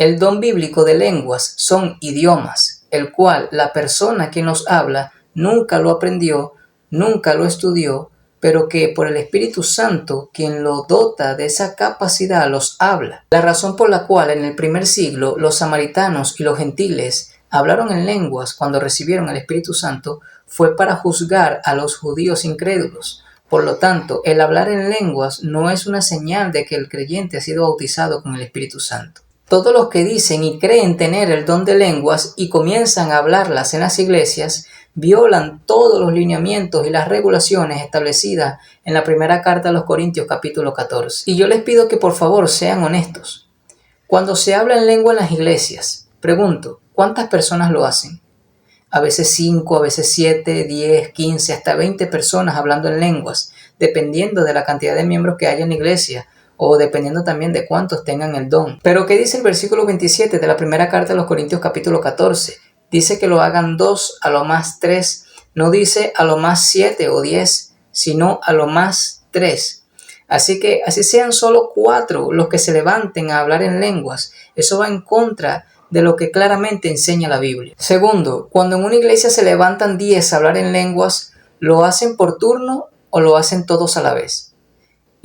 El don bíblico de lenguas son idiomas, el cual la persona que nos habla nunca lo aprendió, nunca lo estudió, pero que por el Espíritu Santo, quien lo dota de esa capacidad, los habla. La razón por la cual en el primer siglo los samaritanos y los gentiles hablaron en lenguas cuando recibieron el Espíritu Santo fue para juzgar a los judíos incrédulos. Por lo tanto, el hablar en lenguas no es una señal de que el creyente ha sido bautizado con el Espíritu Santo. Todos los que dicen y creen tener el don de lenguas y comienzan a hablarlas en las iglesias violan todos los lineamientos y las regulaciones establecidas en la primera carta a los Corintios capítulo 14. Y yo les pido que por favor sean honestos. Cuando se habla en lengua en las iglesias, pregunto, ¿cuántas personas lo hacen? A veces 5, a veces 7, 10, 15, hasta 20 personas hablando en lenguas, dependiendo de la cantidad de miembros que haya en la iglesia o dependiendo también de cuántos tengan el don. Pero ¿qué dice el versículo 27 de la primera carta a los Corintios capítulo 14? Dice que lo hagan 2, a lo más 3. No dice a lo más 7 o 10, sino a lo más 3. Así que así sean solo 4 los que se levanten a hablar en lenguas. Eso va en contra de lo que claramente enseña la Biblia. Segundo, cuando en una iglesia se levantan 10 a hablar en lenguas, ¿lo hacen por turno o lo hacen todos a la vez?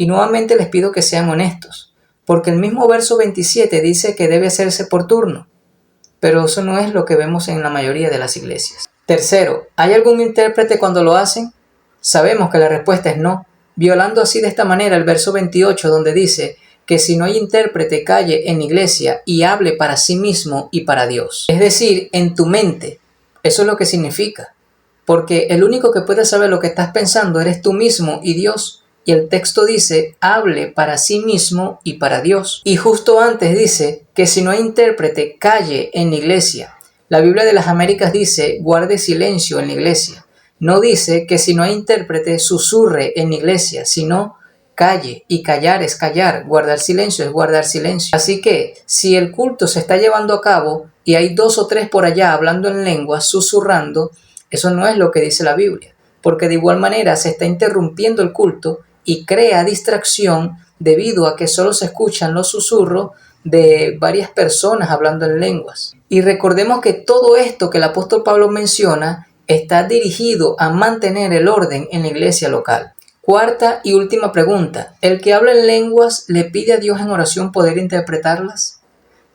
Y nuevamente les pido que sean honestos, porque el mismo verso 27 dice que debe hacerse por turno. Pero eso no es lo que vemos en la mayoría de las iglesias. Tercero, ¿hay algún intérprete cuando lo hacen? Sabemos que la respuesta es no, violando así de esta manera el verso 28 donde dice que si no hay intérprete calle en iglesia y hable para sí mismo y para Dios. Es decir, en tu mente. Eso es lo que significa. Porque el único que puede saber lo que estás pensando eres tú mismo y Dios. Y el texto dice, hable para sí mismo y para Dios. Y justo antes dice que si no hay intérprete, calle en la iglesia. La Biblia de las Américas dice, guarde silencio en la iglesia. No dice que si no hay intérprete, susurre en la iglesia, sino calle. Y callar es callar, guardar silencio es guardar silencio. Así que, si el culto se está llevando a cabo y hay 2 o 3 por allá hablando en lengua, susurrando, eso no es lo que dice la Biblia. Porque de igual manera se está interrumpiendo el culto y crea distracción debido a que solo se escuchan los susurros de varias personas hablando en lenguas. Y recordemos que todo esto que el apóstol Pablo menciona está dirigido a mantener el orden en la iglesia local. Cuarta y última pregunta. ¿El que habla en lenguas le pide a Dios en oración poder interpretarlas?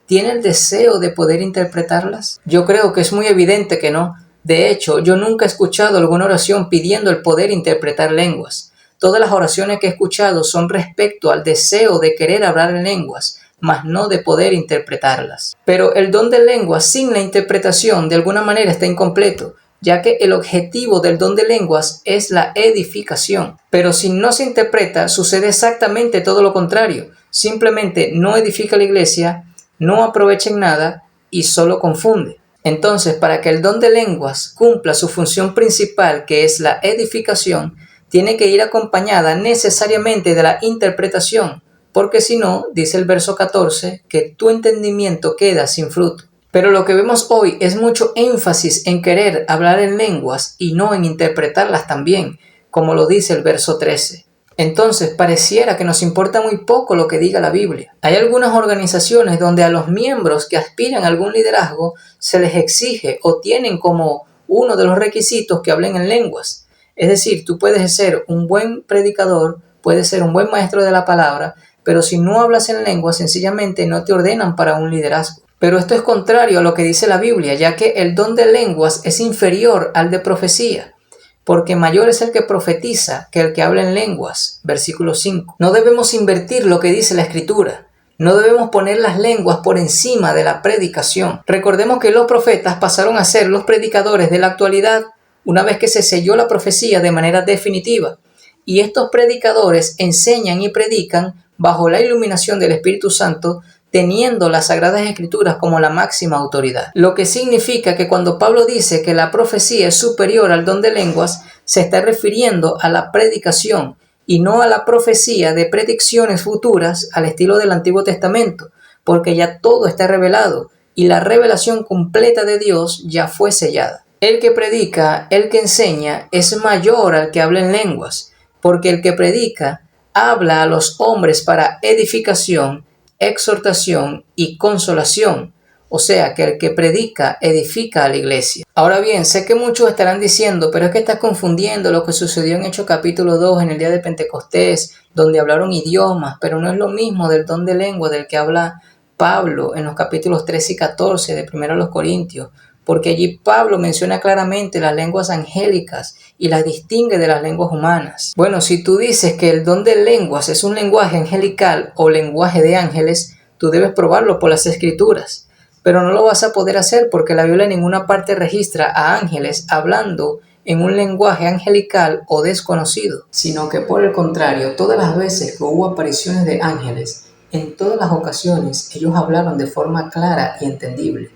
¿Tiene el deseo de poder interpretarlas? Yo creo que es muy evidente que no. De hecho, yo nunca he escuchado alguna oración pidiendo el poder interpretar lenguas. Todas las oraciones que he escuchado son respecto al deseo de querer hablar en lenguas, mas no de poder interpretarlas. Pero el don de lenguas sin la interpretación de alguna manera está incompleto, ya que el objetivo del don de lenguas es la edificación. Pero si no se interpreta, sucede exactamente todo lo contrario. Simplemente no edifica la iglesia, no aprovecha en nada y solo confunde. Entonces, para que el don de lenguas cumpla su función principal, que es la edificación, tiene que ir acompañada necesariamente de la interpretación, porque si no, dice el verso 14, que tu entendimiento queda sin fruto. Pero lo que vemos hoy es mucho énfasis en querer hablar en lenguas y no en interpretarlas también, como lo dice el verso 13. Entonces, pareciera que nos importa muy poco lo que diga la Biblia. Hay algunas organizaciones donde a los miembros que aspiran a algún liderazgo se les exige o tienen como uno de los requisitos que hablen en lenguas. Es decir, tú puedes ser un buen predicador, puedes ser un buen maestro de la palabra, pero si no hablas en lengua, sencillamente no te ordenan para un liderazgo. Pero esto es contrario a lo que dice la Biblia, ya que el don de lenguas es inferior al de profecía, porque mayor es el que profetiza que el que habla en lenguas. Versículo 5. No debemos invertir lo que dice la Escritura. No debemos poner las lenguas por encima de la predicación. Recordemos que los profetas pasaron a ser los predicadores de la actualidad una vez que se selló la profecía de manera definitiva. Y estos predicadores enseñan y predican bajo la iluminación del Espíritu Santo, teniendo las Sagradas Escrituras como la máxima autoridad. Lo que significa que cuando Pablo dice que la profecía es superior al don de lenguas, se está refiriendo a la predicación y no a la profecía de predicciones futuras al estilo del Antiguo Testamento, porque ya todo está revelado y la revelación completa de Dios ya fue sellada. El que predica, el que enseña, es mayor al que habla en lenguas, porque el que predica habla a los hombres para edificación exhortación y consolación. O sea, que el que predica edifica a la iglesia. Ahora bien, sé que muchos estarán diciendo, pero es que estás confundiendo lo que sucedió en Hechos capítulo 2 en el día de Pentecostés, donde hablaron idiomas, pero no es lo mismo del don de lengua del que habla Pablo en los capítulos 13 y 14 de 1 a los Corintios, porque allí Pablo menciona claramente las lenguas angélicas y las distingue de las lenguas humanas. Bueno, si tú dices que el don de lenguas es un lenguaje angelical o lenguaje de ángeles, tú debes probarlo por las escrituras. Pero no lo vas a poder hacer porque la Biblia en ninguna parte registra a ángeles hablando en un lenguaje angelical o desconocido, sino que por el contrario, todas las veces que hubo apariciones de ángeles, en todas las ocasiones ellos hablaron de forma clara y entendible,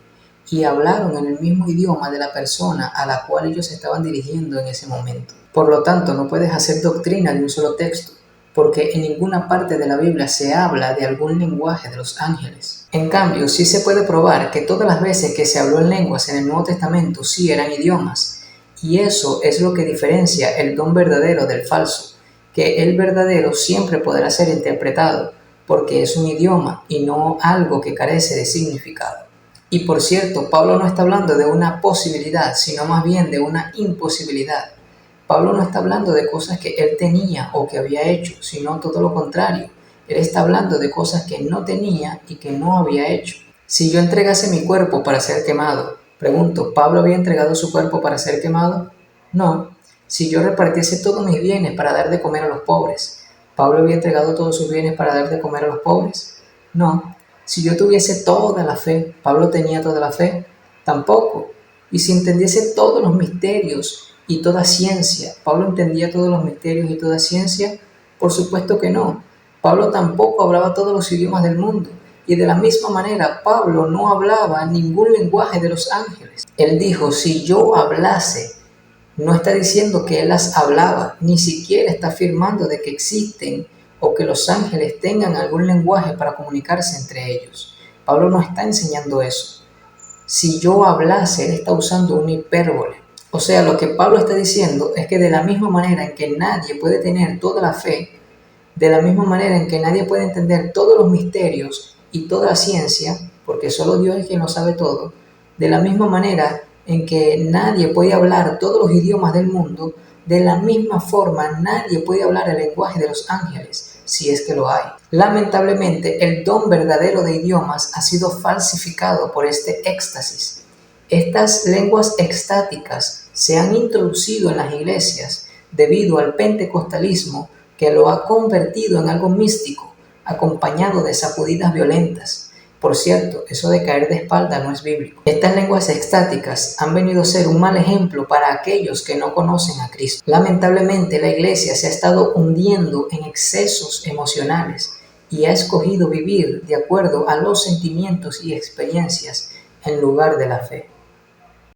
y hablaron en el mismo idioma de la persona a la cual ellos se estaban dirigiendo en ese momento. Por lo tanto, no puedes hacer doctrina de un solo texto, porque en ninguna parte de la Biblia se habla de algún lenguaje de los ángeles. En cambio, sí se puede probar que todas las veces que se habló en lenguas en el Nuevo Testamento sí eran idiomas, y eso es lo que diferencia el don verdadero del falso, que el verdadero siempre podrá ser interpretado, porque es un idioma y no algo que carece de significado. Y por cierto, Pablo no está hablando de una posibilidad, sino más bien de una imposibilidad. Pablo no está hablando de cosas que él tenía o que había hecho, sino todo lo contrario. Él está hablando de cosas que no tenía y que no había hecho. Si yo entregase mi cuerpo para ser quemado, pregunto, ¿Pablo había entregado su cuerpo para ser quemado? No. Si yo repartiese todos mis bienes para dar de comer a los pobres, ¿Pablo había entregado todos sus bienes para dar de comer a los pobres? No. Si yo tuviese toda la fe, ¿Pablo tenía toda la fe? Tampoco. Y si entendiese todos los misterios y toda ciencia, ¿Pablo entendía todos los misterios y toda ciencia? Por supuesto que no. Pablo tampoco hablaba todos los idiomas del mundo. Y de la misma manera, Pablo no hablaba ningún lenguaje de los ángeles. Él dijo, si yo hablase, no está diciendo que él las hablaba, ni siquiera está afirmando de que existen o que los ángeles tengan algún lenguaje para comunicarse entre ellos. Pablo no está enseñando eso. Si yo hablase, él está usando una hipérbole. O sea, lo que Pablo está diciendo es que de la misma manera en que nadie puede tener toda la fe, de la misma manera en que nadie puede entender todos los misterios y toda la ciencia, porque solo Dios es quien lo sabe todo, de la misma manera en que nadie puede hablar todos los idiomas del mundo, de la misma forma nadie puede hablar el lenguaje de los ángeles, si es que lo hay. Lamentablemente, el don verdadero de idiomas ha sido falsificado por este éxtasis. Estas lenguas extáticas se han introducido en las iglesias debido al pentecostalismo que lo ha convertido en algo místico, acompañado de sacudidas violentas. Por cierto, eso de caer de espalda no es bíblico. Estas lenguas extáticas han venido a ser un mal ejemplo para aquellos que no conocen a Cristo. Lamentablemente, la iglesia se ha estado hundiendo en excesos emocionales y ha escogido vivir de acuerdo a los sentimientos y experiencias en lugar de la fe.